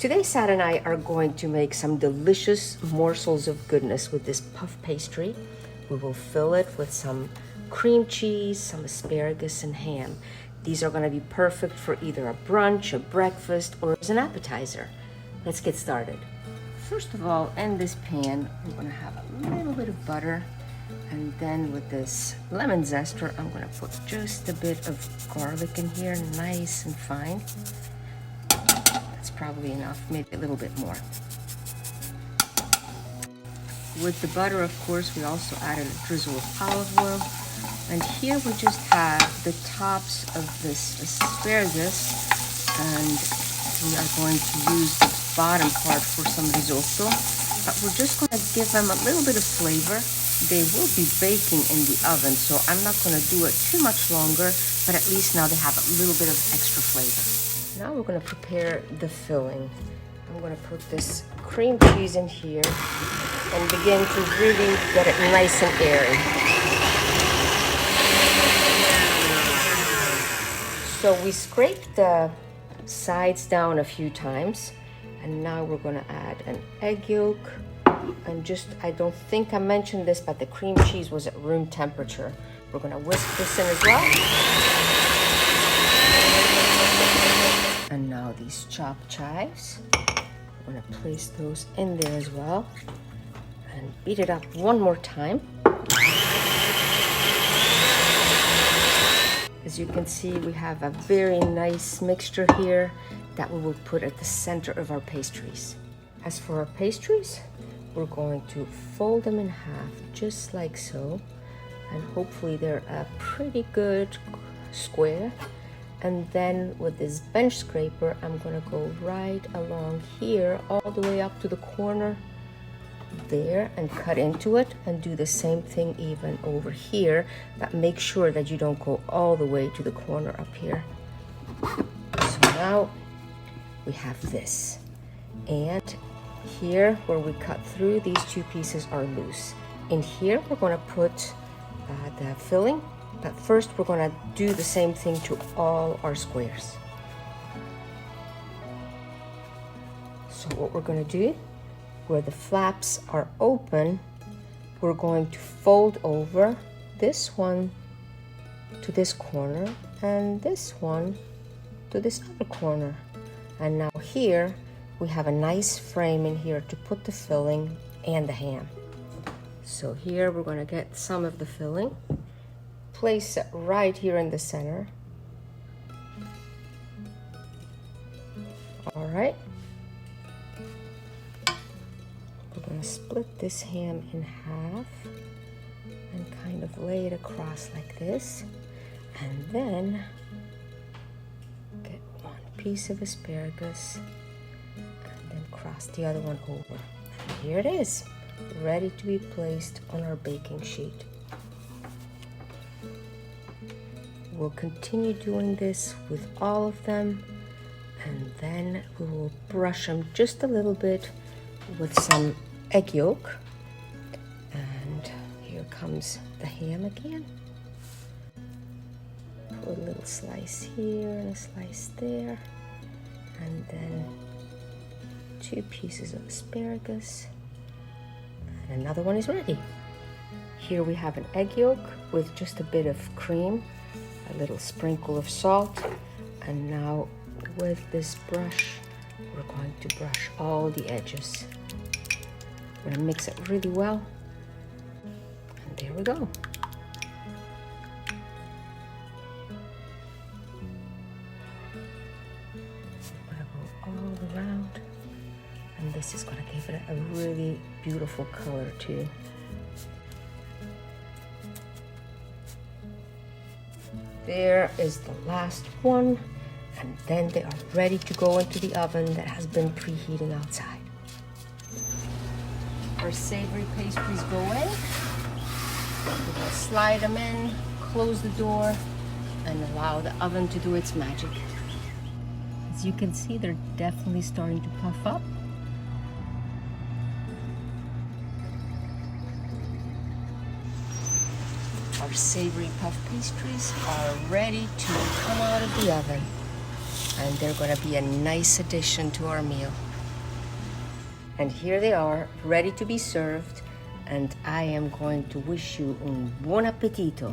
Today, Sad and I are going to make some delicious morsels of goodness with this puff pastry. We will fill it with some cream cheese, some asparagus, and ham. These are going to be perfect for either a brunch, a breakfast, or as an appetizer. Let's get started. First of all, in this pan, I'm going to have a little bit of butter. And then with this lemon zester, I'm going to put just a bit of garlic in here, nice and fine. That's probably enough, maybe a little bit more. With the butter, of course, we also added a drizzle of olive oil. And here we just have the tops of this asparagus, and we are going to use the bottom part for some risotto. But we're just going to give them a little bit of flavor. They will be baking in the oven, so I'm not going to do it too much longer, but at least now they have a little bit of extra flavor. Now we're going to prepare the filling. I'm going to put this cream cheese in here and begin to really get it nice and airy. So we scraped the sides down a few times, and now we're going to add an egg yolk. And I don't think I mentioned this, but the cream cheese was at room temperature. We're going to whisk this in as well. And now these chopped chives, we're going to place those in there as well and beat it up one more time. As you can see, we have a very nice mixture here that we will put at the center of our pastries. As for our pastries, we're going to fold them in half, just like so, and hopefully they're a pretty good square. And then with this bench scraper, I'm gonna go right along here, all the way up to the corner there, and cut into it, and do the same thing even over here, but make sure that you don't go all the way to the corner up here. So now we have this, and here where we cut through, these two pieces are loose. In here we're going to put the filling, but first we're going to do the same thing to all our squares. So what we're going to do, where the flaps are open, we're going to fold over this one to this corner and this one to this other corner. And now here we have a nice frame in here to put the filling and the ham. So here we're going to get some of the filling, place it right here in the center. All right. We're going to split this ham in half and kind of lay it across like this. And then get one piece of asparagus, cross the other one over. And here it is, ready to be placed on our baking sheet. We'll continue doing this with all of them, and then we will brush them just a little bit with some egg yolk. And here comes the ham again. Put a little slice here and a slice there, and then 2 pieces of asparagus, and another one is ready. Here we have an egg yolk with just a bit of cream, a little sprinkle of salt, and now with this brush we're going to brush all the edges. We're going to mix it really well, and there we go. We're going to go all around. And this is going to give it a really beautiful color too. There is the last one, and then they are ready to go into the oven that has been preheating outside. Our savory pastries go in. We will slide them in, close the door, and allow the oven to do its magic. As you can see, they're definitely starting to puff up. Our savory puff pastries are ready to come out of the oven, and they're going to be a nice addition to our meal. And here they are, ready to be served. And I am going to wish you un buon appetito.